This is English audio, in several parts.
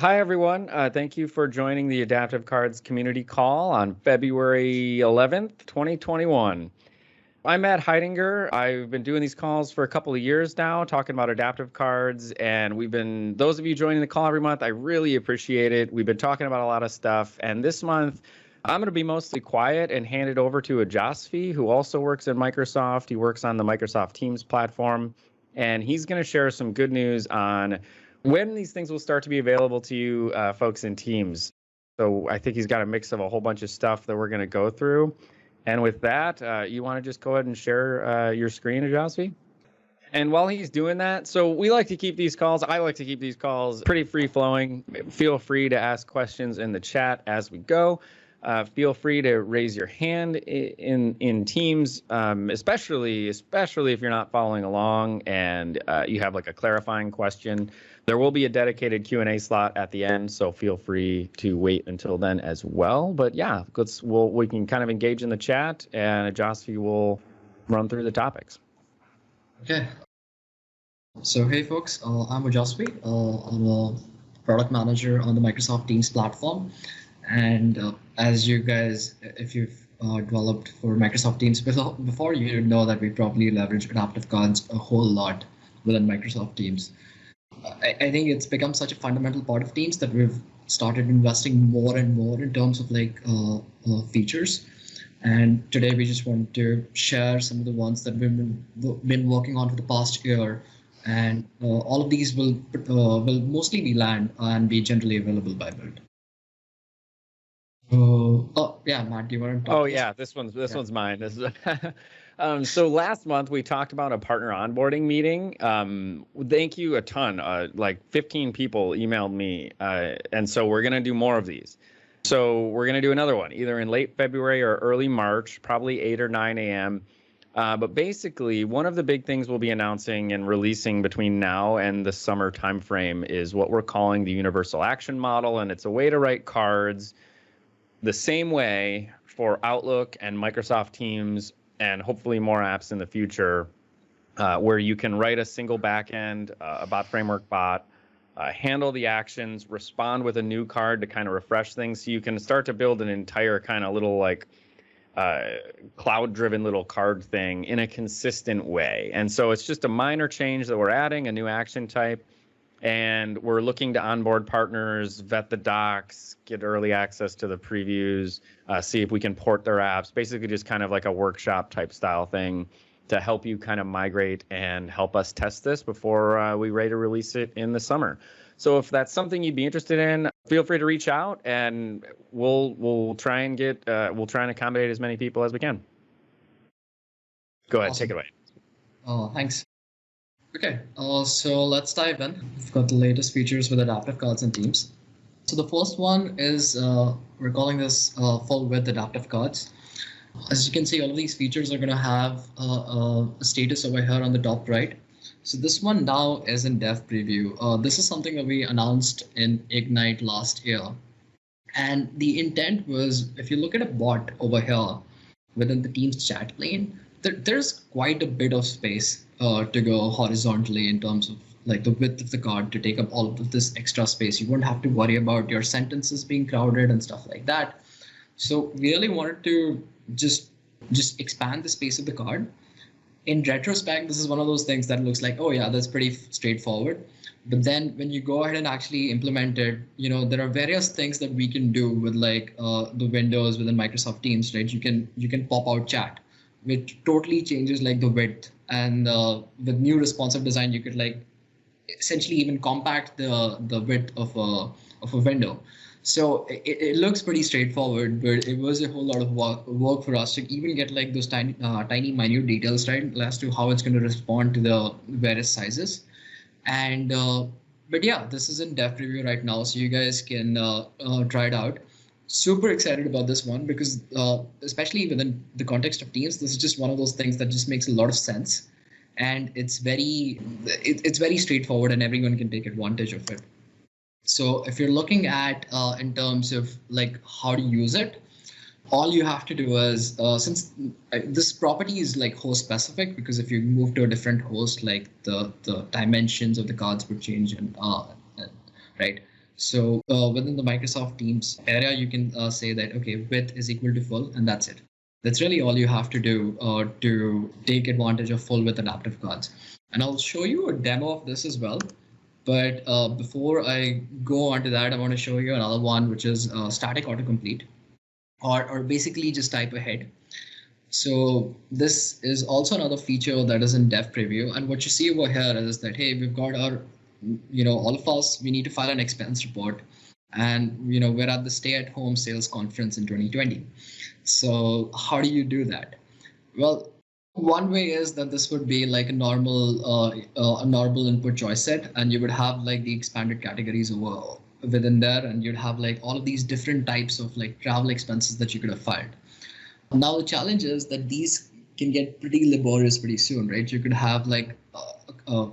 Hi, everyone. Thank you for joining the Adaptive Cards community call on February 11th, 2021. I'm Matt Heidinger. I've been doing these calls for a couple of years now, talking about adaptive cards. And those of you joining the call every month, I really appreciate it. We've been talking about a lot of stuff. And this month, I'm going to be mostly quiet and hand it over to Ojasvi, who also works at Microsoft. He works on the Microsoft Teams platform. And he's going to share some good news on when these things will start to be available to you folks in Teams. So I think he's got a mix of a whole bunch of stuff that we're going to go through. And with that, you want to just go ahead and share your screen, Ojasvi? And while he's doing that, so we like to keep these calls, I like to keep these calls pretty free-flowing. Feel free to ask questions in the chat as we go. Feel free to raise your hand in Teams, especially if you're not following along and you have like a clarifying question. There will be a dedicated Q&A slot at the end, so feel free to wait until then as well. But yeah, we can kind of engage in the chat, and Ojasvi will run through the topics. Okay. So hey folks, I'm Ojasvi. I'm a product manager on the Microsoft Teams platform. And as you guys, if you've developed for Microsoft Teams before, you know that we probably leverage adaptive cards a whole lot within Microsoft Teams. I think it's become such a fundamental part of Teams that we've started investing more and more in terms of like features. And today we just want to share some of the ones that we've been working on for the past year. And all of these will mostly be land and be generally available by build. Oh yeah, Matt, do you want to talk? Oh yeah, this one's mine. So last month we talked about a partner onboarding meeting. Thank you a ton. Like 15 people emailed me, and so we're gonna do more of these. So we're gonna do another one, either in late February or early March, probably 8 or 9 a.m. But basically, one of the big things we'll be announcing and releasing between now and the summer timeframe is what we're calling the Universal Action Model, and it's a way to write cards the same way for Outlook and Microsoft Teams and hopefully more apps in the future, where you can write a single backend, a bot framework bot, handle the actions, respond with a new card to kind of refresh things. So you can start to build an entire kind of little like cloud-driven little card thing in a consistent way. And so it's just a minor change that we're adding, a new action type. And we're looking to onboard partners, vet the docs, get early access to the previews, see if we can port their apps, basically just kind of like a workshop type style thing to help you kind of migrate and help us test this before we ready to release it in the summer. So if that's something you'd be interested in, feel free to reach out and we'll try and accommodate as many people as we can. Go ahead, Awesome. Take it away. Thanks. Okay, so let's dive in. We've got the latest features with adaptive cards and Teams. So the first one is we're calling this full width adaptive cards. As you can see, all of these features are going to have a status over here on the top right. So this one now is in dev preview. This is something that we announced in Ignite last year. And the intent was, if you look at a bot over here within the Teams chat plane, there's quite a bit of space to go horizontally in terms of like the width of the card to take up all of this extra space. You won't have to worry about your sentences being crowded and stuff like that. So we really wanted to just expand the space of the card. In retrospect, this is one of those things that looks like, oh yeah, that's pretty straightforward. But then when you go ahead and actually implement it, there are various things that we can do with like the windows within Microsoft Teams, right? You can pop out chat, which totally changes like the width. And with new responsive design, you could like essentially even compact the width of a window. So it looks pretty straightforward, but it was a whole lot of work for us to even get like those tiny minute details right as to how it's going to respond to the various sizes. And but yeah, this is in dev preview right now, so you guys can try it out. Super excited about this one because especially within the context of Teams, this is just one of those things that just makes a lot of sense, and it's very straightforward and everyone can take advantage of it. So if you're looking at in terms of like how to use it, all you have to do is since this property is like host specific, because if you move to a different host, like the dimensions of the cards would change and right. So within the Microsoft Teams area, you can say that, okay, width is equal to full, and that's it. That's really all you have to do to take advantage of full width adaptive cards. And I'll show you a demo of this as well. But before I go on to that, I want to show you another one, which is static autocomplete, or basically just type ahead. So this is also another feature that is in dev preview. And what you see over here is that, hey, we've got our, all of us, we need to file an expense report. And, we're at the stay-at-home sales conference in 2020. So how do you do that? Well, one way is that this would be like a normal input choice set, and you would have like the expanded categories within there, and you'd have like all of these different types of like travel expenses that you could have filed. Now the challenge is that these can get pretty laborious pretty soon, right? You could have like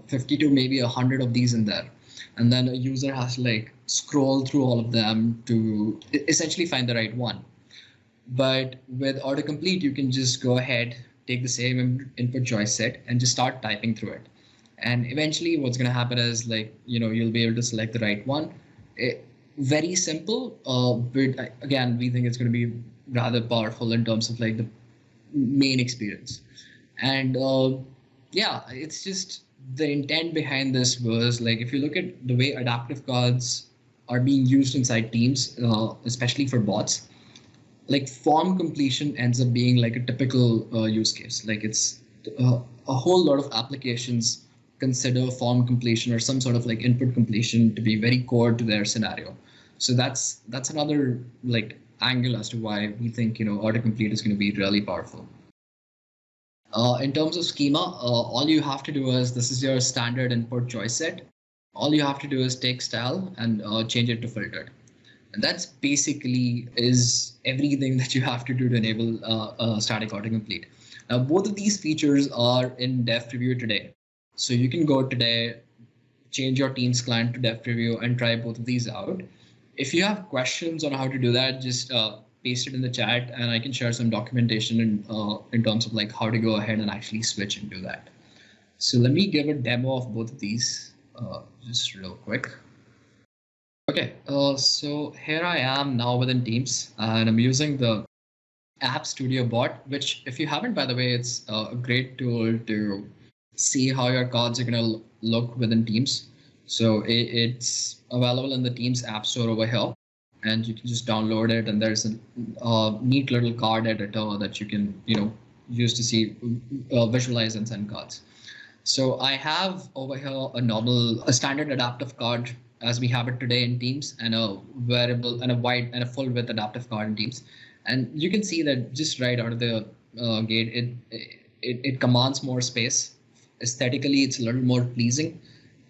50 to maybe 100 of these in there, and then a user has to like scroll through all of them to essentially find the right one. But with autocomplete, you can just go ahead, take the same input choice set, and just start typing through it. And eventually what's going to happen is like, you'll be able to select the right one. Very simple, but again, we think it's going to be rather powerful in terms of like the main experience. And yeah, it's just the intent behind this was like, if you look at the way adaptive cards are being used inside Teams, especially for bots, like form completion ends up being like a typical use case. Like it's a whole lot of applications consider form completion or some sort of like input completion to be very core to their scenario. So that's another like angle as to why we think autocomplete is going to be really powerful. In terms of schema, all you have to do is, this is your standard input choice set. All you have to do is take style and change it to filtered. And that's basically is everything that you have to do to enable static autocomplete. Now, both of these features are in dev preview today. So you can go today, change your Teams client to dev preview and try both of these out. If you have questions on how to do that, just paste it in the chat and I can share some documentation in terms of like how to go ahead and actually switch and do that. So let me give a demo of both of these just real quick. Okay, so here I am now within Teams, and I'm using the App Studio bot, which if you haven't, by the way, it's a great tool to see how your cards are going to look within Teams. So it's available in the Teams App Store over here, and you can just download it, and there's a neat little card editor that you can use to see visualize and send cards. So I have over here a standard adaptive card as we have it today in Teams, and a variable and a wide and a full width adaptive card in Teams. And you can see that just right out of the gate, it commands more space. Aesthetically, it's a little more pleasing.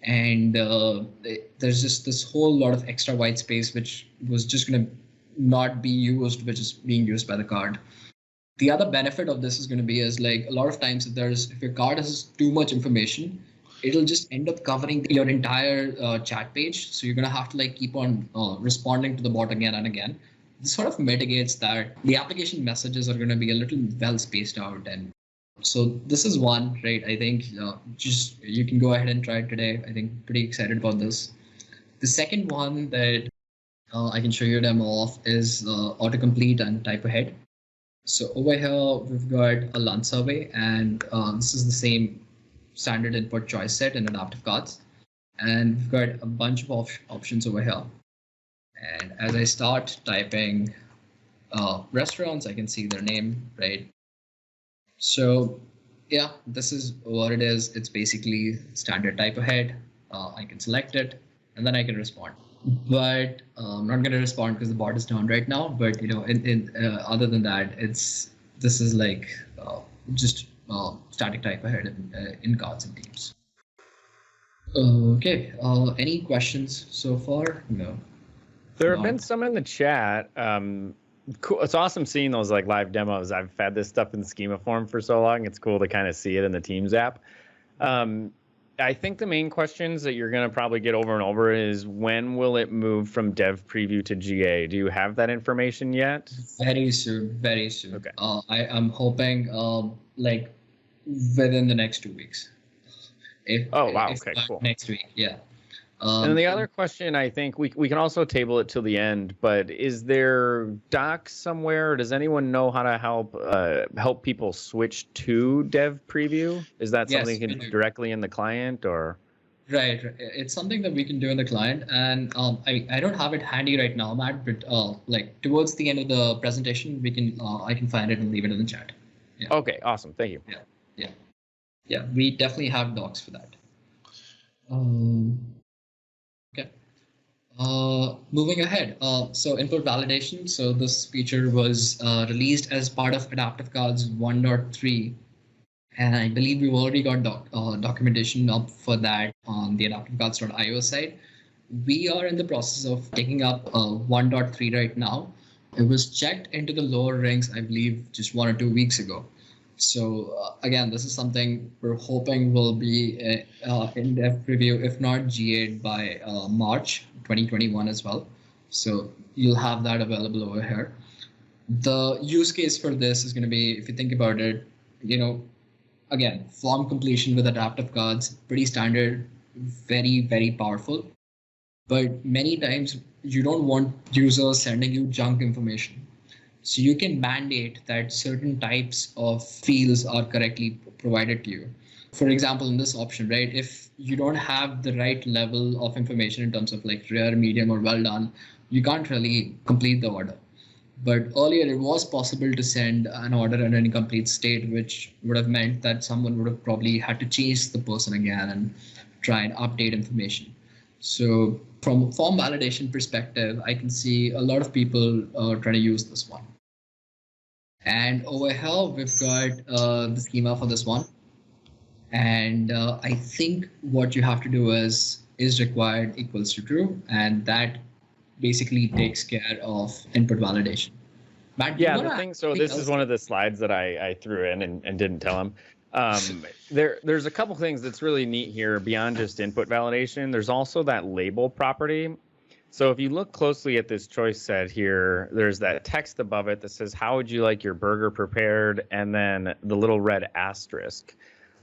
And there's just this whole lot of extra white space, which was just going to not be used, which is being used by the card. The other benefit of this is going to be is like a lot of times if your card has too much information, it'll just end up covering your entire chat page. So you're going to have to like keep on responding to the bot again and again. This sort of mitigates that. The application messages are going to be a little well spaced out. And so this is one, right? I think just you can go ahead and try it today. I think pretty excited about this. The second one that I can show you a demo of is autocomplete and type ahead. So over here, we've got a lunch survey, and this is the same standard input choice set in adaptive cards. And we've got a bunch of options over here. And as I start typing restaurants, I can see their name, right? So yeah, this is what it is. It's basically standard type ahead. I can select it, and then I can respond. But I'm not going to respond because the bot is down right now. But other than that, this is like just static type ahead in cards and Teams. Okay. Any questions so far? No. There have been some in the chat. Cool. It's awesome seeing those like live demos. I've had this stuff in schema form for so long. It's cool to kind of see it in the Teams app. I think the main questions that you're going to probably get over and over is, when will it move from dev preview to GA? Do you have that information yet? Very soon, very soon. Okay. I'm hoping like within the next 2 weeks. Okay, cool. Next week, yeah. And then the other question, I think we can also table it till the end, but is there docs somewhere? Or does anyone know how to help people switch to Dev Preview? Is that Yes, something you we can do do. directly in the client, or? Right. It's something that we can do in the client, and I don't have it handy right now, Matt, but like towards the end of the presentation, we can I can find it and leave it in the chat. Yeah. Okay, awesome. Thank you. Yeah. Yeah. Yeah. We definitely have docs for that. Okay. Moving ahead. So input validation. So this feature was released as part of Adaptive Cards 1.3. And I believe we've already got documentation up for that on the adaptivecards.io side. We are in the process of taking up 1.3 right now. It was checked into the lower ranks, I believe, just 1 or 2 weeks ago. So again, this is something we're hoping will be in dev preview, if not GA'd by March 2021 as well. So you'll have that available over here. The use case for this is going to be, if you think about it, again, form completion with adaptive cards, pretty standard, very, very powerful. But many times you don't want users sending you junk information. So you can mandate that certain types of fields are correctly provided to you. For example, in this option, right, if you don't have the right level of information in terms of like rare, medium, or well done, you can't really complete the order. But earlier it was possible to send an order in an incomplete state, which would have meant that someone would have probably had to chase the person again and try and update information. So from a form validation perspective, I can see a lot of people trying to use this one. And over here, we've got the schema for this one. And I think what you have to do is required equals to true, and that basically takes care of input validation. Matt, Yeah, the thing. So this is one of the slides that I threw in and didn't tell him. There's a couple things that's really neat here beyond just input validation. There's also that label property. So if you look closely at this choice set here, there's that text above it that says, "How would you like your burger prepared?" And then the little red asterisk.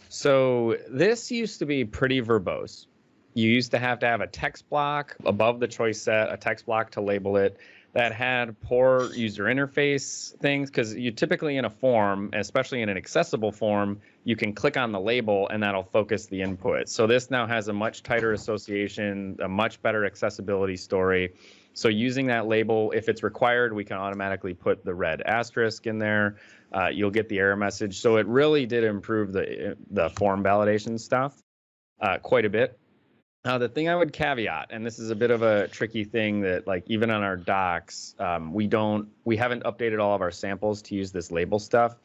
So this used to be pretty verbose. You used to have a text block above the choice set, a text block to label it, that had poor user interface things, because you typically in a form, especially in an accessible form, you can click on the label and that'll focus the input. So this now has a much tighter association, a much better accessibility story. So using that label, if it's required, we can automatically put the red asterisk in there. You'll get the error message. So it really did improve the form validation stuff quite a bit. The thing I would caveat, and this is a bit of a tricky thing that, like, even on our docs, we haven't updated all of our samples to use this label stuff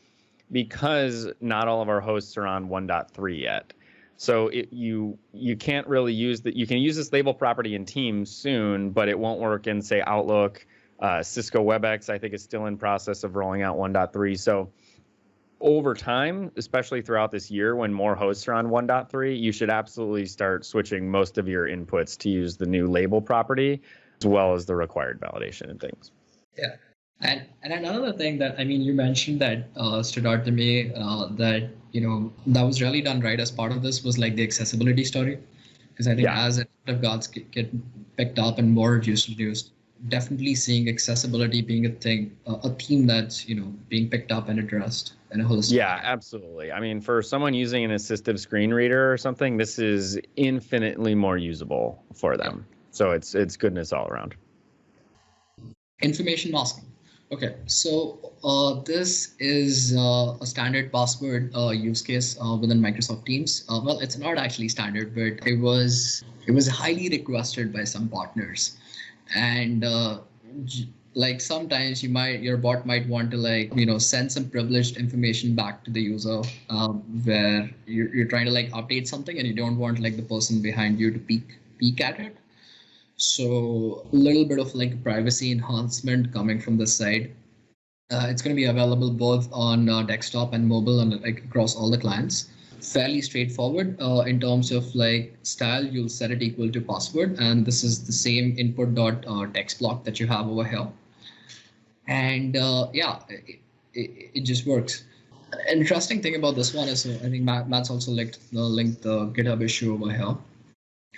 because not all of our hosts are on 1.3 yet. So you can't really use that. You can use this label property in Teams soon, but it won't work in, say, Outlook. Cisco WebEx, I think, is still in process of rolling out 1.3. So over time, especially throughout this year, when more hosts are on 1.3, you should absolutely start switching most of your inputs to use the new label property, as well as the required validation and things. Yeah. And another thing that, I mean, you mentioned that stood out to me that, that was really done right as part of this was like the accessibility story. Because I think as adaptive cards get picked up and more used, definitely seeing accessibility being a thing, a theme that's, being picked up and addressed in a holistic way. Yeah, absolutely. I mean, for someone using an assistive screen reader or something, this is infinitely more usable for them. Yeah. So it's goodness all around. Information masking. Okay, so this is a standard password use case within Microsoft Teams. Well, it's not actually standard, but it was highly requested by some partners. And like sometimes your bot might want to send some privileged information back to the user where you're trying to update something and you don't want the person behind you to peek at it. So a little bit of privacy enhancement coming from this side. It's going to be available both on desktop and mobile and across all the clients. Fairly straightforward in terms of style. You'll set it equal to password, and this is the same input.text block that you have over here. And it just works. An interesting thing about this one is I think Matt's also linked the GitHub issue over here.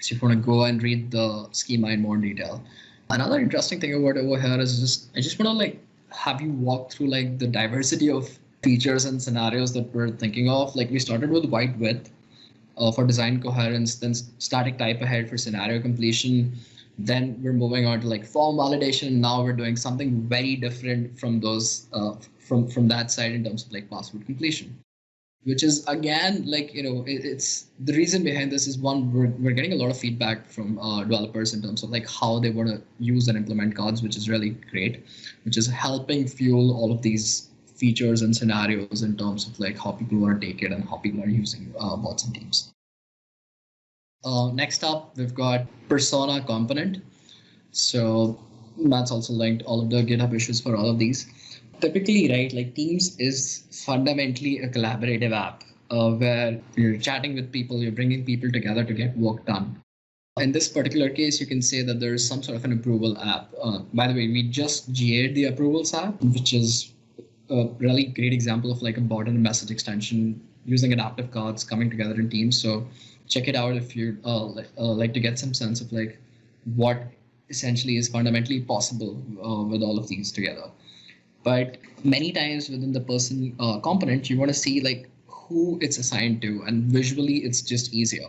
So if you want to go and read the schema in more detail. Another interesting thing about over here is I just want to like have you walk through like the diversity of features and scenarios that we're thinking of. Like we started with white width for design coherence, then static type ahead for scenario completion. Then we're moving on to like form validation. Now we're doing something very different from those from that side in terms of like password completion, which is again like it's the reason behind this is one, we're getting a lot of feedback from developers in terms of like how they want to use and implement cards, which is really great, which is helping fuel all of these features and scenarios in terms of like how people want to take it and how people are using bots and teams. Next up, we've got persona component. So Matt's also linked all of the GitHub issues for all of these. Typically, right, like Teams is fundamentally a collaborative app where you're chatting with people, you're bringing people together to get work done. In this particular case, you can say that there's some sort of an approval app. By the way, we just GA'd the approvals app, which is a really great example of like a bot and a message extension using adaptive cards coming together in Teams. So check it out if you'd like to get some sense of like what essentially is fundamentally possible with all of these together. But many times within the person component, you want to see like who it's assigned to, and visually it's just easier.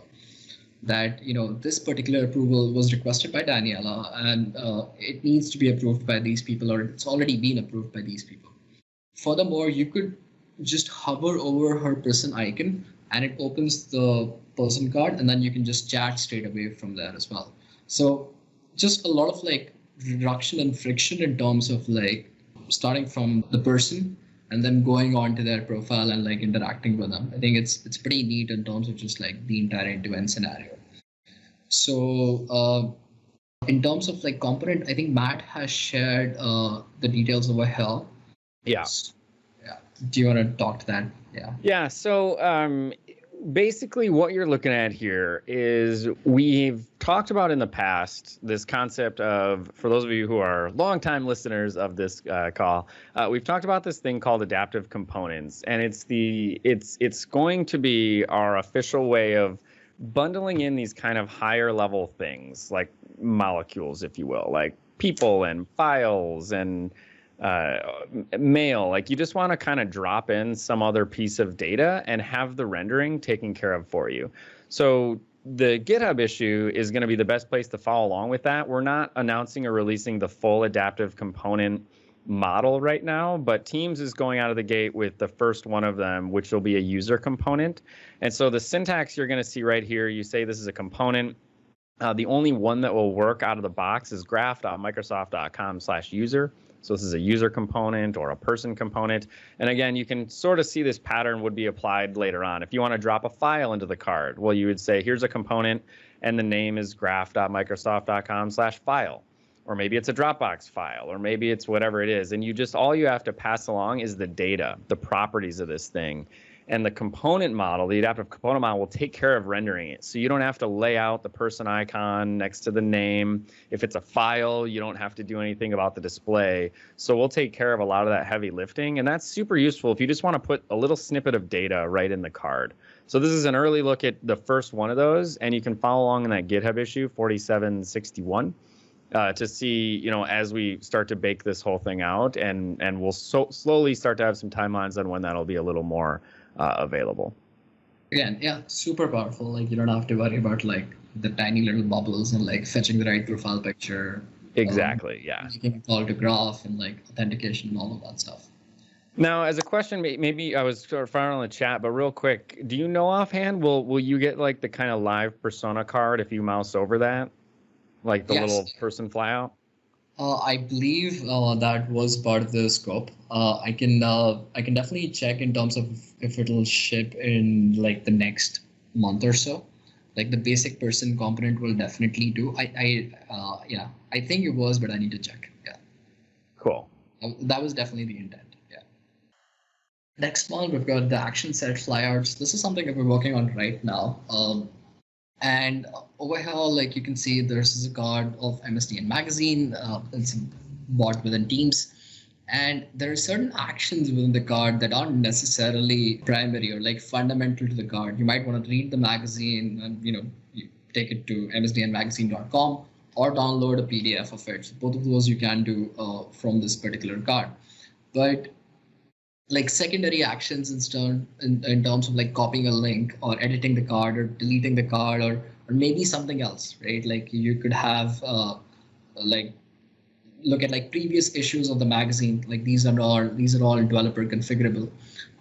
That this particular approval was requested by Daniela, and it needs to be approved by these people, or it's already been approved by these people. Furthermore, you could just hover over her person icon, and it opens the person card, and then you can just chat straight away from there as well. So just a lot of like reduction and friction in terms of like starting from the person and then going on to their profile and like interacting with them. I think it's pretty neat in terms of just like the entire end-to-end scenario. So in terms of like component, I think Matt has shared the details over here. Yeah. Yeah. Do you want to talk to that? Yeah. Yeah. So basically what you're looking at here is we've talked about in the past this concept of, for those of you who are longtime listeners of this call, we've talked about this thing called adaptive components, and it's going to be our official way of bundling in these kind of higher level things like molecules, if you will, like people and files and mail. Like you just want to kind of drop in some other piece of data and have the rendering taken care of for you. So the GitHub issue is going to be the best place to follow along with that. We're not announcing or releasing the full adaptive component model right now, but Teams is going out of the gate with the first one of them, which will be a user component. And so the syntax you're going to see right here, you say this is a component. The only one that will work out of the box is graph.microsoft.com/user. So this is a user component or a person component. And again, you can sort of see this pattern would be applied later on. If you want to drop a file into the card, well, you would say, here's a component, and the name is graph.microsoft.com/file. Or maybe it's a Dropbox file, or maybe it's whatever it is. And all you have to pass along is the data, the properties of this thing. And the component model, the adaptive component model, will take care of rendering it. So you don't have to lay out the person icon next to the name. If it's a file, you don't have to do anything about the display. So we'll take care of a lot of that heavy lifting. And that's super useful if you just want to put a little snippet of data right in the card. So this is an early look at the first one of those. And you can follow along in that GitHub issue, 4761. To see, as we start to bake this whole thing out, and we'll slowly start to have some timelines on when that'll be a little more available. Again, yeah, super powerful. Like you don't have to worry about like the tiny little bubbles and like fetching the right profile picture. Exactly. Yeah. Making a call to graph and like authentication and all of that stuff. Now, as a question, maybe I was sort of firing on the chat, but real quick, do you know offhand, will you get like the kind of live persona card if you mouse over that? Like the little person flyout? I believe that was part of the scope. I can definitely check in terms of if it'll ship in like the next month or so. Like the basic person component will definitely do. I think it was, but I need to check. Yeah. Cool. That was definitely the intent. Yeah. Next one, we've got the ActionSet Flyouts. This is something that we're working on right now. And over here, like you can see, there's a card of MSDN magazine. It's a bot within Teams. And there are certain actions within the card that aren't necessarily primary or like fundamental to the card. You might want to read the magazine and, take it to msdnmagazine.com or download a PDF of it. So both of those you can do from this particular card. But like secondary actions in terms of like copying a link or editing the card or deleting the card or maybe something else, right? Like you could have like look at like previous issues of the magazine, like these are all developer configurable,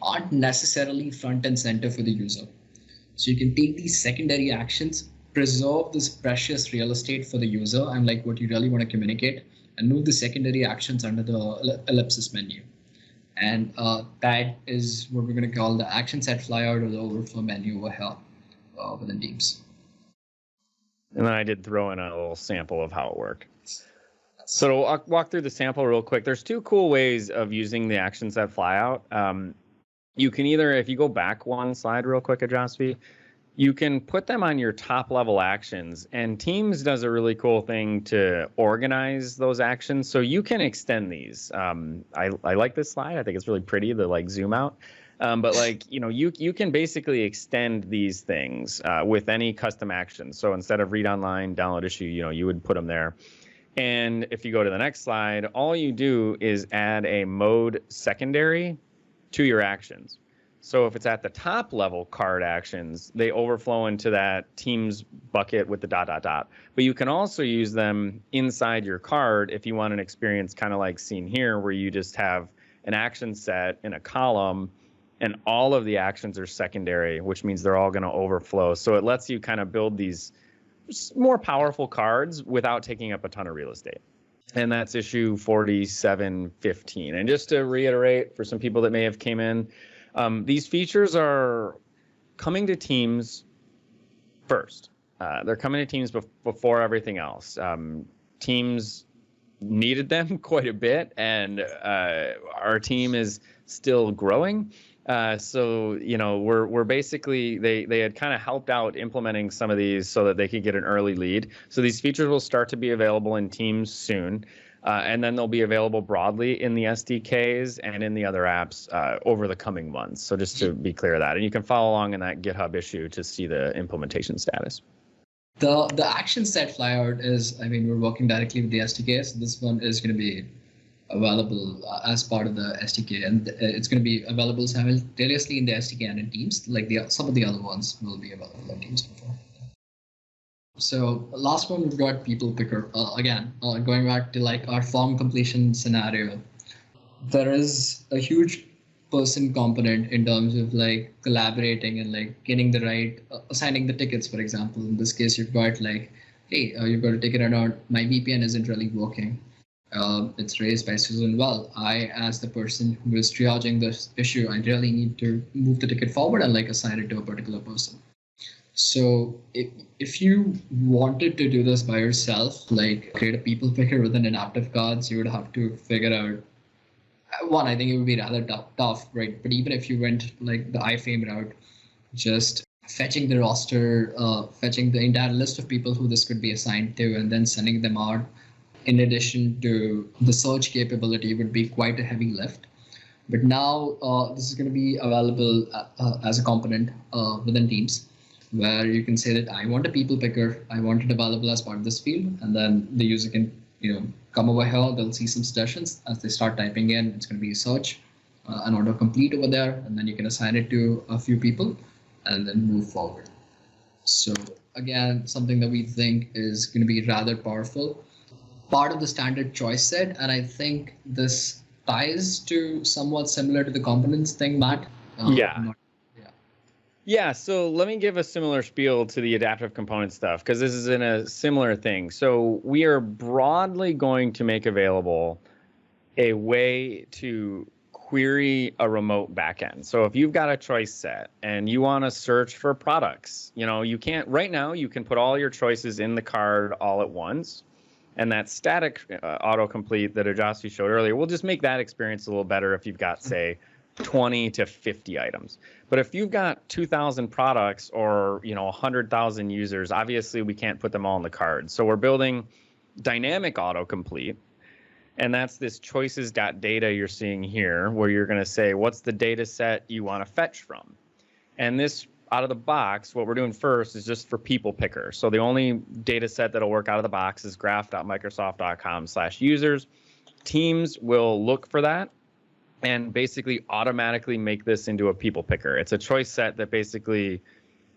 aren't necessarily front and center for the user. So you can take these secondary actions, preserve this precious real estate for the user and like what you really want to communicate, and move the secondary actions under the ellipsis menu. And that is what we're going to call the ActionSet Flyout or the Overflow menu over here within Teams. And then I did throw in a little sample of how it worked. So I'll walk through the sample real quick. There's two cool ways of using the ActionSet Flyout. You can either, if you go back one slide real quick, Ojasvi, you can put them on your top level actions, and Teams does a really cool thing to organize those actions. So you can extend these. I like this slide. I think it's really pretty, the like zoom out. But like, you can basically extend these things with any custom actions. So instead of read online, download issue, you would put them there. And if you go to the next slide, all you do is add a mode secondary to your actions. So if it's at the top level card actions, they overflow into that Teams bucket with the ... But you can also use them inside your card if you want an experience kind of like seen here, where you just have an action set in a column and all of the actions are secondary, which means they're all going to overflow. So it lets you kind of build these more powerful cards without taking up a ton of real estate. And that's issue 4715. And just to reiterate for some people that may have came in, these features are coming to Teams first. They're coming to Teams before everything else. Teams needed them quite a bit, and our team is still growing. So we're basically they had kind of helped out implementing some of these so that they could get an early lead. So these features will start to be available in Teams soon. And then they'll be available broadly in the SDKs and in the other apps over the coming months. So just to be clear of that. And you can follow along in that GitHub issue to see the implementation status. The ActionSet Flyout is, we're working directly with the SDK. So this one is going to be available as part of the SDK. And it's going to be available simultaneously in the SDK and in Teams. Like some of the other ones will be available in Teams before. So last one, we've got People Picker. Again, going back to like our form completion scenario, there is a huge person component in terms of like collaborating and like getting the right, assigning the tickets, for example. In this case, you've got like, hey, you've got a ticket or not, my VPN isn't really working. It's raised by Susan. Well, I, as the person who is triaging this issue, I really need to move the ticket forward and like assign it to a particular person. So if you wanted to do this by yourself, like create a people picker within adaptive cards, you would have to figure out, one, I think it would be rather tough, right? But even if you went like the iframe route, just fetching the roster, fetching the entire list of people who this could be assigned to, and then sending them out, in addition to the search capability, would be quite a heavy lift. But now this is going to be available as a component within Teams, where you can say that I want a people picker, I want it available as part of this field, and then the user can come over here, they'll see some suggestions. As they start typing in, it's going to be a search, an autocomplete over there, and then you can assign it to a few people and then move forward. So again, something that we think is going to be rather powerful. Part of the standard choice set, and I think this ties to somewhat similar to the components thing, Matt. Yeah, so let me give a similar spiel to the adaptive component stuff, because this is in a similar thing. So we are broadly going to make available a way to query a remote backend. So if you've got a choice set and you want to search for products, you can't, right now, you can put all your choices in the card all at once. And that static autocomplete that Ojasvi showed earlier will just make that experience a little better if you've got, say, 20 to 50 items. But if you've got 2,000 products or 100,000 users, obviously we can't put them all in the card. So we're building dynamic autocomplete, and that's this choices.data you're seeing here, where you're going to say what's the data set you want to fetch from. And this out of the box, what we're doing first is just for people picker. So the only data set that'll work out of the box is graph.microsoft.com/users. Teams will look for that and basically automatically make this into a people picker. It's a choice set that basically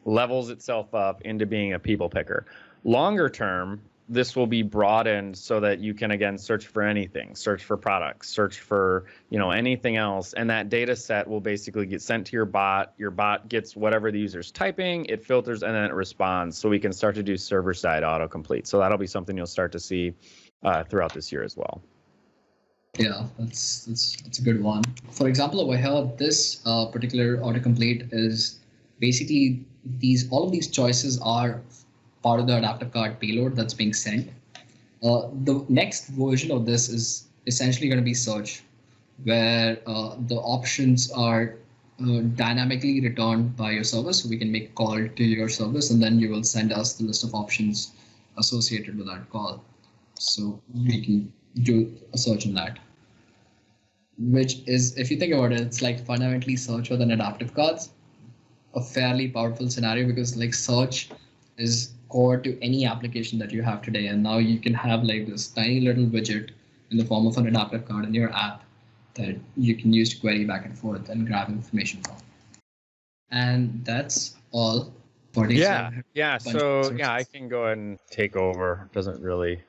levels itself up into being a people picker. Longer term, this will be broadened so that you can, again, search for anything, search for products, search for, anything else. And that data set will basically get sent to your bot. Your bot gets whatever the user's typing, it filters, and then it responds. So we can start to do server-side autocomplete. So that'll be something you'll start to see throughout this year as well. Yeah, that's a good one. For example, over here, this particular autocomplete is basically all of these choices are part of the adaptive card payload that's being sent. The next version of this is essentially going to be search, where the options are dynamically returned by your service. So we can make a call to your service, and then you will send us the list of options associated with that call. So we can do a search on that, which is, if you think about it, it's like fundamentally search with an adaptive cards, a fairly powerful scenario, because like search is core to any application that you have today. And now you can have like this tiny little widget in the form of an adaptive card in your app that you can use to query back and forth and grab information from. And that's all for these. Yeah. So yeah, I can go ahead and take over. Doesn't really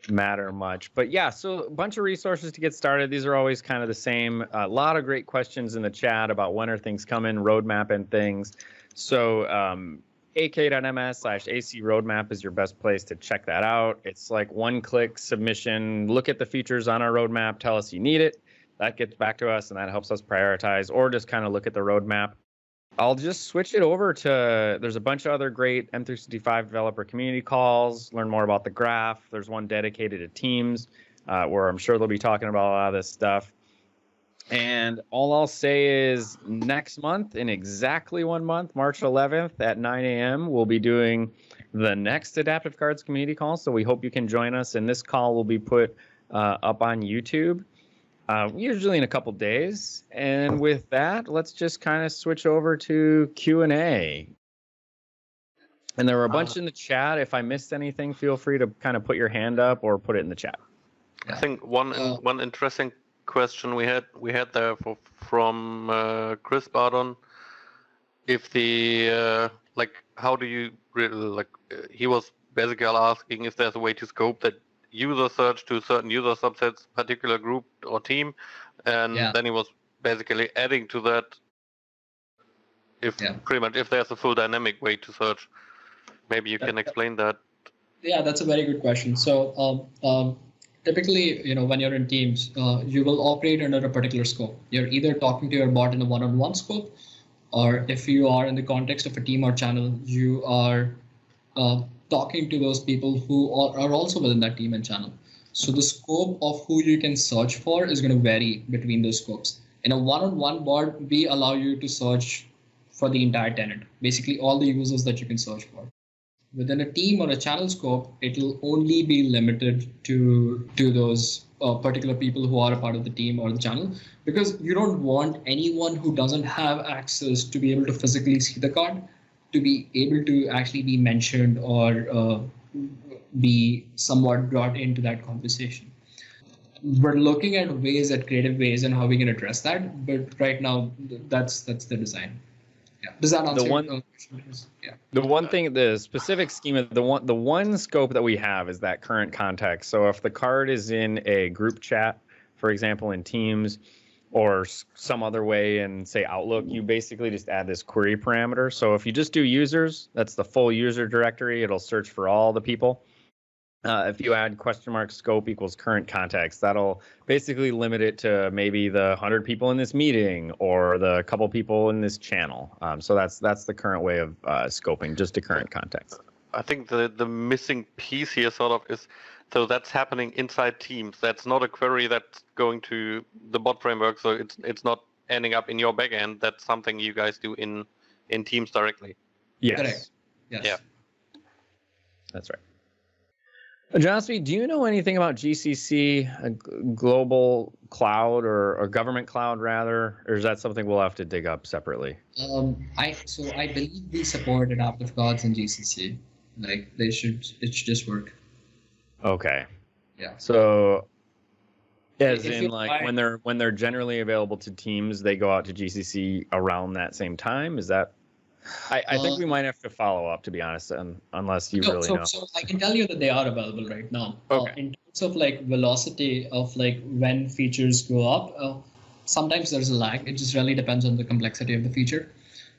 matter much, but yeah, so a bunch of resources to get started. These are always kind of the same. A lot of great questions in the chat about when are things coming, roadmap and things. So ak.ms/ac roadmap is your best place to check that out. It's like one-click submission. Look at the features on our roadmap, tell us you need it. That gets back to us, and that helps us prioritize, or just kind of look at the roadmap. I'll just switch it over to, there's a bunch of other great M365 developer community calls, learn more about the graph. There's one dedicated to teams where I'm sure they'll be talking about a lot of this stuff. And all I'll say is next month, in exactly 1 month, March 11th at 9 a.m., we'll be doing the next Adaptive Cards community call. So we hope you can join us. And this call will be put up on YouTube, usually in a couple days. And with that, let's just kind of switch over to Q&A. And there were a bunch in the chat. If I missed anything, feel free to kind of put your hand up or put it in the chat. I think one interesting question we had there from Chris Bardon, if the how do you really he was basically asking if there's a way to scope that user search to certain user subsets, particular group or team, and then he was basically adding to that pretty much if there's a full dynamic way to search. Maybe you can explain that. Yeah, that's a very good question. So typically, when you're in teams, you will operate under a particular scope. You're either talking to your bot in a one-on-one scope, or if you are in the context of a team or channel, you are talking to those people who are also within that team and channel. So the scope of who you can search for is going to vary between those scopes. In a one-on-one bot, we allow you to search for the entire tenant, basically all the users that you can search for. Within a team or a channel scope, it will only be limited to those particular people who are a part of the team or the channel, because you don't want anyone who doesn't have access to be able to physically see the card to be able to actually be mentioned or be somewhat brought into that conversation. We're looking at creative ways and how we can address that, but right now that's the design. Yeah. Does that answer your question? Yeah. The one thing, the specific schema, the one scope that we have is that current context. So if the card is in a group chat, for example, in Teams, or some other way in, say, Outlook, you basically just add this query parameter. So if you just do users, that's the full user directory. It'll search for all the people. If you add $scope equals current context, that'll basically limit it to maybe the 100 people in this meeting or the couple people in this channel. So that's the current way of scoping, just to current context. I think the missing piece here sort of is, so that's happening inside Teams. That's not a query that's going to the bot framework, so it's not ending up in your backend. That's something you guys do in Teams directly. Yes. Correct. Yes. Yeah. That's right. Ojasvi, do you know anything about GCC, a global cloud or government cloud rather, or is that something we'll have to dig up separately? I believe we support adaptive cards in GCC. Like it should just work. Okay. Yeah. So as If in you like buy- when they're generally available to teams, they go out to GCC around that same time. Is that? I think we might have to follow up, to be honest, unless you really know. So I can tell you that they are available right now. Okay. In terms of like velocity of like when features go up, sometimes there's a lag. It just really depends on the complexity of the feature.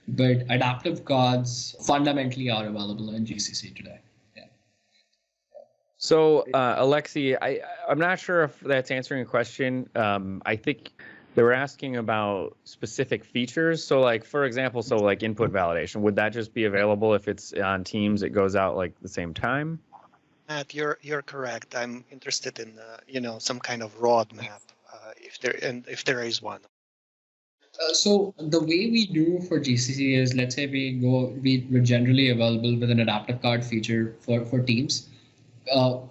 But adaptive cards fundamentally are available in GCC today. Yeah. So, Alexi, I'm not sure if that's answering a question. I think they were asking about specific features. So, like, for example, so like input validation, would that just be available if it's on Teams, it goes out like the same time? Matt, you're correct. I'm interested in some kind of roadmap, if there is one. So the way we do for GCC is, let's say we're generally available with an adaptive card feature for Teams.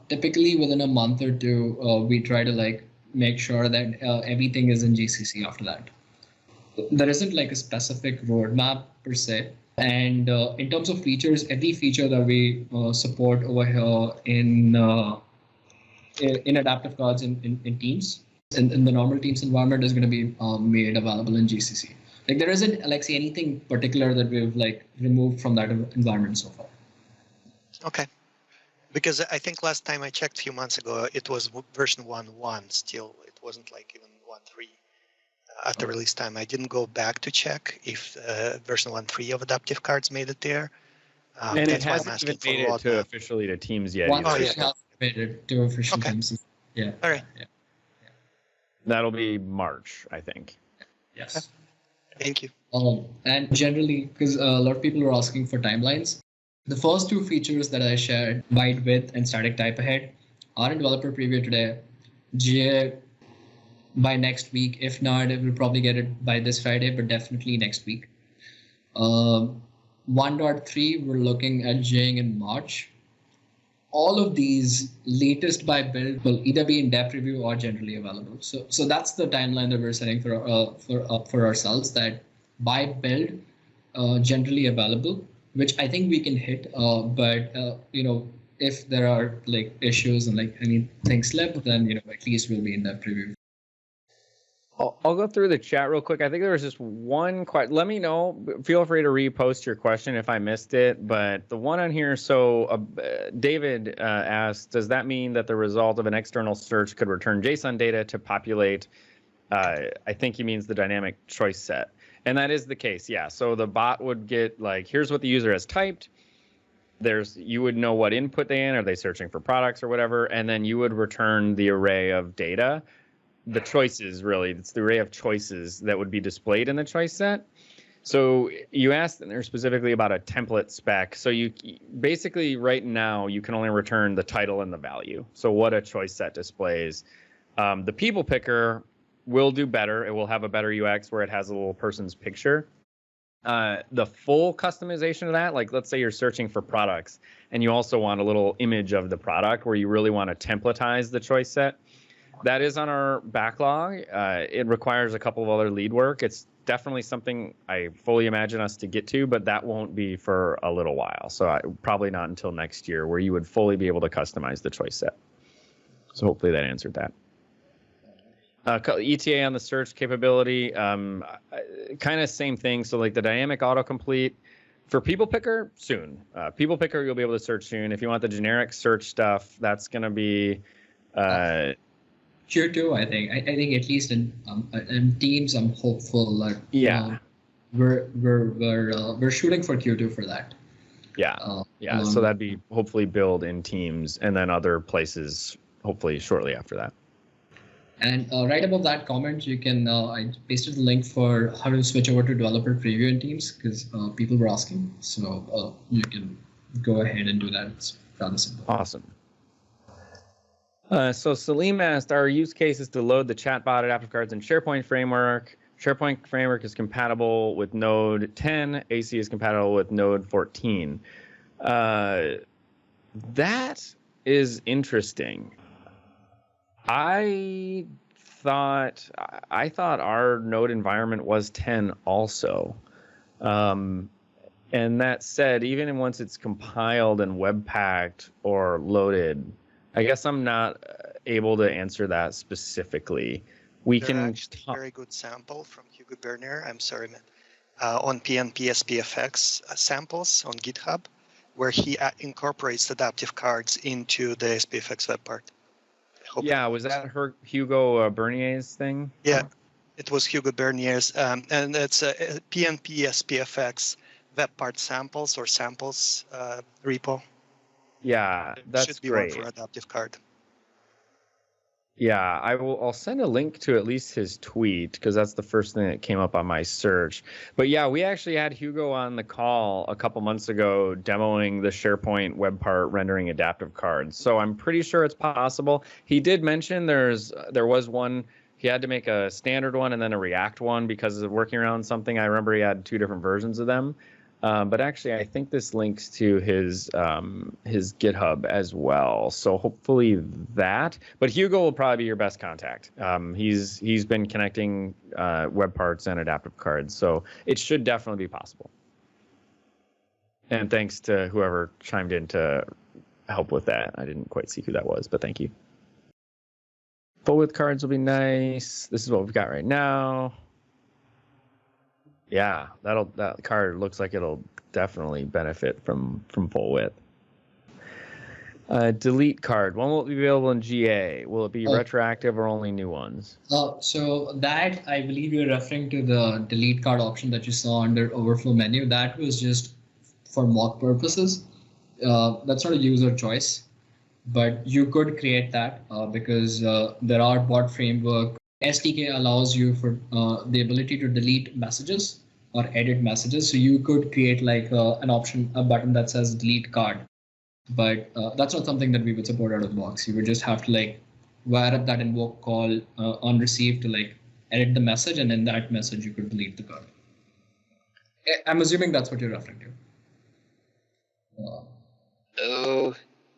Typically within a month or two, we try to like make sure that everything is in GCC after that. There isn't like a specific roadmap per se. And in terms of features, every feature that we support over here in adaptive cards in Teams, in the normal Teams environment, is going to be made available in GCC. Like there isn't like say anything particular that we've like removed from that environment so far. Okay. Because I think last time I checked a few months ago, it was version 1.1 still. It wasn't like even 1.3 at the release time. I didn't go back to check if version 1.3 of adaptive cards made it there. And it hasn't even made it to officially to Teams yet. One hasn't made it to official Teams. Yeah. All right. Yeah. That'll be March, I think. Yes. Thank you. And generally, because a lot of people are asking for timelines, the first two features that I shared, byte width and static type ahead, are in developer preview today. GA by next week. If not, it will probably get it by this Friday, but definitely next week. 1.3, we're looking at GAing in March. All of these latest by build will either be in dev preview or generally available. So that's the timeline that we're setting for ourselves, that by build, generally available, which I think we can hit. But if there are like issues and like things slip, then at least we'll be in dev preview. I'll go through the chat real quick. I think there was just one question. Let me know. Feel free to repost your question if I missed it. But the one on here, so David asked, does that mean that the result of an external search could return JSON data to populate? I think he means the dynamic choice set. And that is the case, yeah. So the bot would get like, here's what the user has typed. You would know what input they in. Are they searching for products or whatever? And then you would return the array of data. The choices, really, it's the array of choices that would be displayed in the choice set. So you asked there specifically about a template spec. So you basically right now you can only return the title and the value. So what a choice set displays. The people picker will do better. It will have a better UX where it has a little person's picture. The full customization of that, like let's say you're searching for products and you also want a little image of the product where you really want to templatize the choice set. That is on our backlog. It requires a couple of other lead work. It's definitely something I fully imagine us to get to, but that won't be for a little while. So probably not until next year where you would fully be able to customize the choice set. So hopefully that answered that. ETA on the search capability, kind of same thing. So like the dynamic autocomplete for people picker, soon. People picker, you'll be able to search soon. If you want the generic search stuff, that's going to be... Tier 2, I think. I think at least in Teams, I'm hopeful that we're shooting for Q2 for that. Yeah, so that'd be hopefully build in Teams and then other places hopefully shortly after that. And right above that comment, you can I pasted the link for how to switch over to developer preview in Teams because people were asking. So you can go ahead and do that. It's rather simple. Awesome. So Salim asked, our use case is to load the chatbot adaptive cards in SharePoint framework. SharePoint framework is compatible with Node 10. AC is compatible with Node 14. That is interesting. I thought our node environment was 10 also. And that said, even once it's compiled and webpacked or loaded, I guess I'm not able to answer that specifically. There's actually a very good sample from Hugo Bernier. I'm sorry, man. On PNP SPFX samples on GitHub, where he incorporates adaptive cards into the SPFX web part. Yeah, was that Hugo Bernier's thing? Yeah, it was Hugo Bernier's, and it's a PNP SPFX web part samples or samples repo. Yeah, that's should be great. One for adaptive card. Yeah, I'll send a link to at least his tweet because that's the first thing that came up on my search. But yeah, we actually had Hugo on the call a couple months ago demoing the SharePoint web part rendering adaptive cards. So I'm pretty sure it's possible. He did mention there was one. He had to make a standard one and then a React one because of working around something. I remember he had 2 different versions of them. But actually, I think this links to his GitHub as well. So hopefully that. But Hugo will probably be your best contact. He's been connecting web parts and adaptive cards, so it should definitely be possible. And thanks to whoever chimed in to help with that. I didn't quite see who that was, but thank you. Full width cards will be nice. This is what we've got right now. Yeah, that card looks like it'll definitely benefit from full width. Delete card. When will it be available in GA? Will it be retroactive or only new ones? So that, I believe you're referring to the delete card option that you saw under Overflow menu. That was just for mock purposes. That's not a user choice, but you could create that because there are bot framework. SDK allows you for the ability to delete messages or edit messages. So you could create like an option, a button that says delete card. But that's not something that we would support out of the box. You would just have to like wire up that invoke call on receive to like edit the message, and in that message you could delete the card. I'm assuming that's what you're referring to. Oh,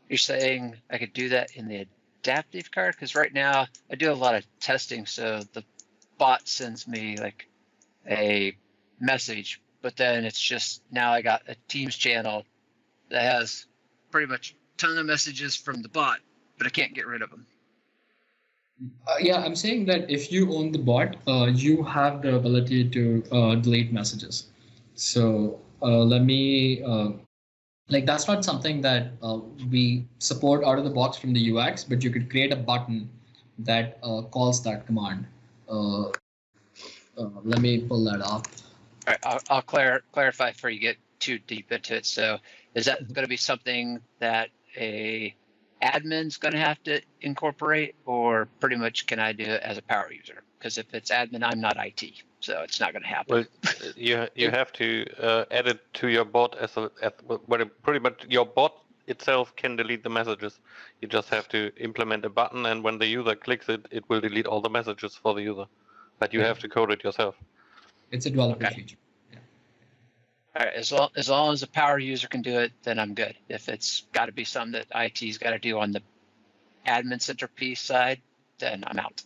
you're saying I could do that in the adaptive card? Because right now I do a lot of testing, so the bot sends me like a message, but then it's just now I got a Teams channel that has pretty much a ton of messages from the bot, but I can't get rid of them. Yeah, I'm saying that if you own the bot, you have the ability to delete messages. So let me, like that's not something that we support out of the box from the UX, but you could create a button that calls that command. Let me pull that up. All right, I'll clarify before you get too deep into it. So is that going to be something that a admin's going to have to incorporate, or pretty much can I do it as a power user? Because if it's admin, I'm not IT, so it's not going to happen. Well, you have to add it to your bot pretty much your bot itself can delete the messages. You just have to implement a button, and when the user clicks it, it will delete all the messages for the user. But you have to code it yourself. It's a developer feature. Yeah. All right, as long as a power user can do it, then I'm good. If it's got to be something that IT's got to do on the admin centerpiece side, then I'm out.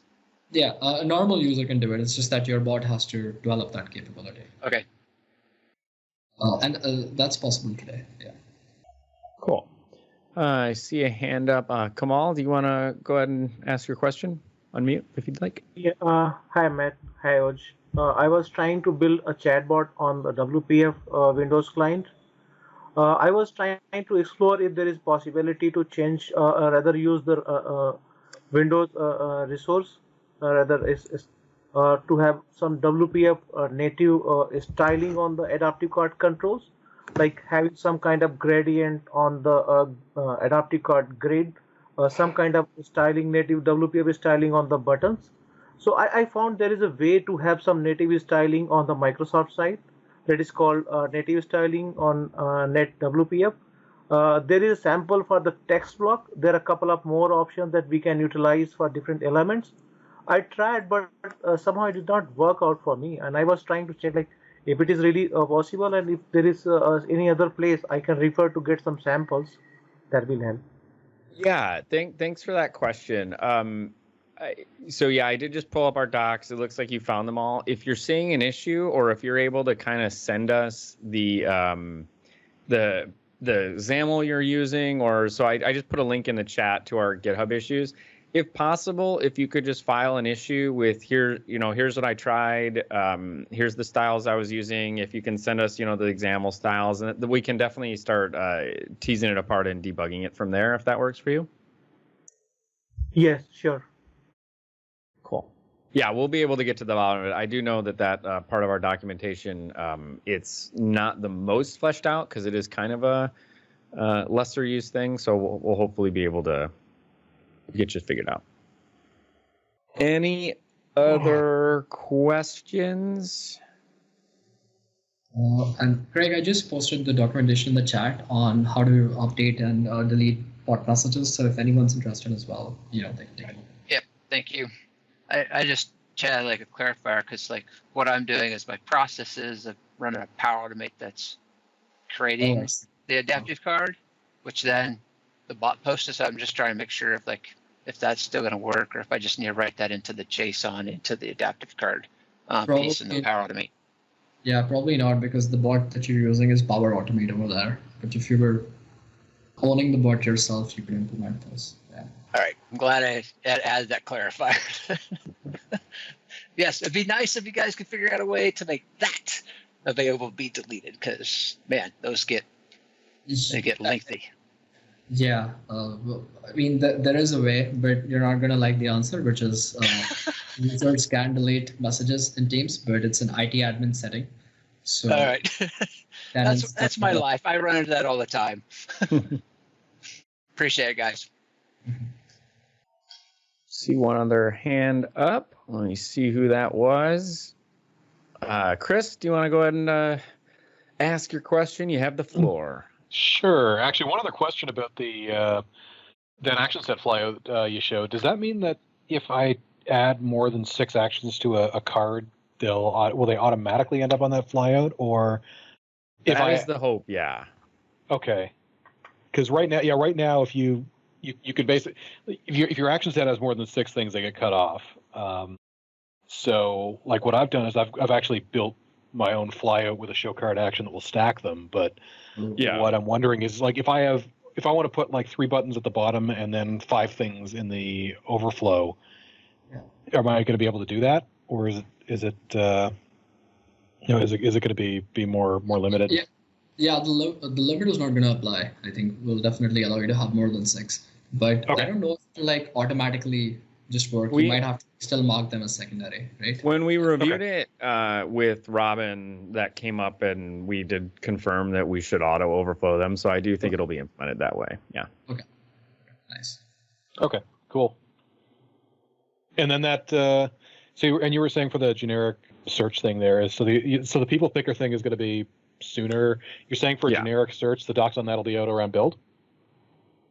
Yeah, a normal user can do it. It's just that your bot has to develop that capability. Okay. And that's possible today. Yeah. Cool. I see a hand up. Kamal, do you want to go ahead and ask your question? Unmute if you'd like. Yeah. Hi, Matt. Hi, Oj. I was trying to build a chatbot on the WPF Windows client. I was trying to explore if there is possibility to change, rather use the Windows resource, rather is to have some WPF native styling on the adaptive card controls, like having some kind of gradient on the adaptive card grid, some kind of styling, native WPF styling on the buttons. So I found there is a way to have some native styling on the Microsoft side that is called native styling on net WPF. There is a sample for the text block. There are a couple of more options that we can utilize for different elements. I tried, but somehow it did not work out for me. And I was trying to check like if it is really possible, and if there is any other place I can refer to get some samples, that will help. Yeah, thanks for that question. So yeah, I did just pull up our docs. It looks like you found them all. If you're seeing an issue, or if you're able to kind of send us the XAML you're using, or so I just put a link in the chat to our GitHub issues. If possible, if you could just file an issue with here's what I tried. Here's the styles I was using. If you can send us, the XAML styles, and we can definitely start teasing it apart and debugging it from there, if that works for you. Yes, sure. Cool. Yeah, we'll be able to get to the bottom of it. I do know that part of our documentation, it's not the most fleshed out because it is kind of a lesser used thing. So we'll hopefully be able to get you figured out. Any other questions? And Craig, I just posted the documentation in the chat on how to update and delete bot messages. So if anyone's interested as well, they can take a look. Yep, thank you. I just chatted like a clarifier because like what I'm doing is my processes of running a Power Automate that's creating the adaptive card, which then the bot posted. So I'm just trying to make sure if that's still going to work, or if I just need to write that into the JSON into the adaptive card piece in the Power Automate. Yeah, probably not, because the bot that you're using is Power Automate over there. But if you were owning the bot yourself, you could implement those. Yeah. All right, I'm glad I added that clarifier. Yes, it'd be nice if you guys could figure out a way to make that available to be deleted, because man, those get lengthy. Yeah, well, I mean, there is a way, but you're not gonna like the answer, which is users can delete messages in Teams, but it's an IT admin setting. So all right, that's my life. I run into that all the time. Appreciate it, guys. See one other hand up. Let me see who that was. Chris, do you want to go ahead and ask your question? You have the floor. Sure. Actually, one other question about that ActionSet Flyout you showed. Does that mean that if I add more than 6 actions to a card, will they automatically end up on that flyout? Or that is the hope, yeah. Okay. Because right now, if you could basically, if your action set has more than 6 things, they get cut off. So like what I've done is I've actually built my own flyout with a show card action that will stack them. But yeah, what I'm wondering is like if I want to put like 3 buttons at the bottom and then 5 things in the overflow, am I going to be able to do that, or is it going to be more limited? Yeah, the limit is not going to apply. I think we'll definitely allow you to have more than 6, but okay. I don't know if it'll like automatically just work. You might have to still mark them as secondary, right? When we reviewed it with Robin, that came up, and we did confirm that we should auto overflow them. So I do think it'll be implemented that way. Yeah. Okay. Nice. Okay. Cool. And then that. So you were saying for the generic search thing there, so the people picker thing is going to be sooner. You're saying for generic search, the docs on that'll be out around build?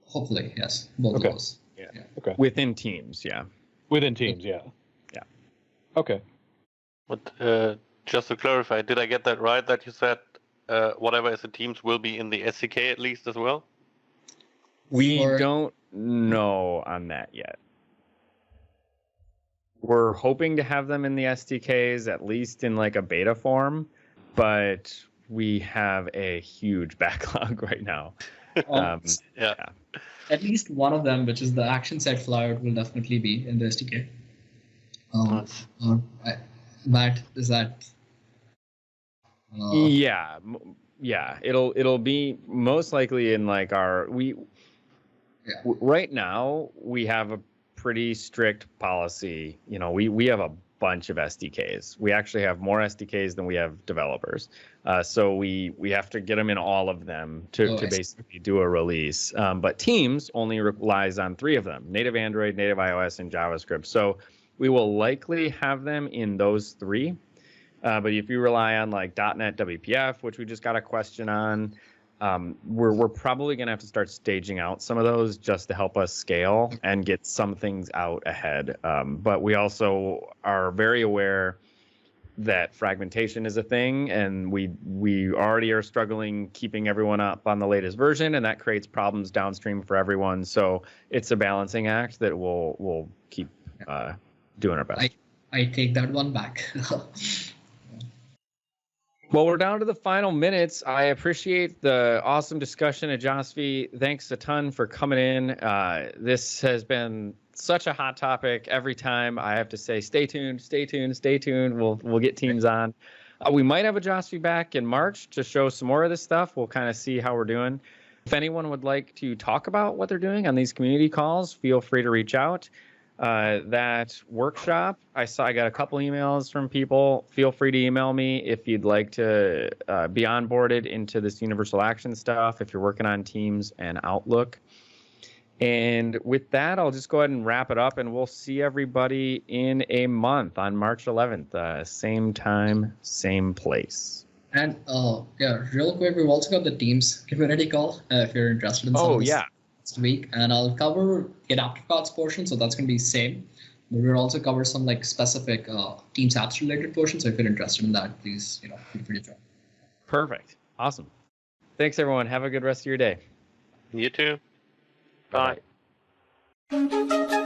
Hopefully, yes. Both of those. Yeah. Okay. Within Teams, yeah. Within Teams, yeah. Yeah. Okay. But just to clarify, did I get that right? That you said whatever is in Teams will be in the SDK at least as well? We don't know on that yet. We're hoping to have them in the SDKs, at least in like a beta form, but we have a huge backlog right now. Yeah. At least one of them, which is the ActionSet Flyout, will definitely be in the SDK. Yeah. It'll be most likely in like our right now we have a pretty strict policy. We have a bunch of SDKs. We actually have more SDKs than we have developers. So we have to get them in all of them to basically do a release. But Teams only relies on 3 of them: native Android, native iOS, and JavaScript. So we will likely have them in those 3. But if you rely on like .NET WPF, which we just got a question on, we're probably going to have to start staging out some of those just to help us scale and get some things out ahead. But we also are very aware that fragmentation is a thing, and we already are struggling keeping everyone up on the latest version, and that creates problems downstream for everyone. So it's a balancing act that we'll keep doing our best. I take that one back. Well, we're down to the final minutes. I appreciate the awesome discussion, Ojasvi. Thanks a ton for coming in. This has been such a hot topic. Every time I have to say, stay tuned, stay tuned, stay tuned. We'll get teams on. We might have Ojasvi back in March to show some more of this stuff. We'll kind of see how we're doing. If anyone would like to talk about what they're doing on these community calls, feel free to reach out. That workshop, I got a couple emails from people. Feel free to email me if you'd like to be onboarded into this universal action stuff, if you're working on Teams and Outlook. And with that, I'll just go ahead and wrap it up, and we'll see everybody in a month on March 11th, same time, same place. And real quick, we've also got the Teams community call if you're interested in some of this next week. And I'll cover the adaptive cards portion, so that's going to be the same. But we'll also cover some like specific Teams apps related portions. So if you're interested in that, please feel free to join. Perfect. Awesome. Thanks, everyone. Have a good rest of your day. You too. Bye. Bye.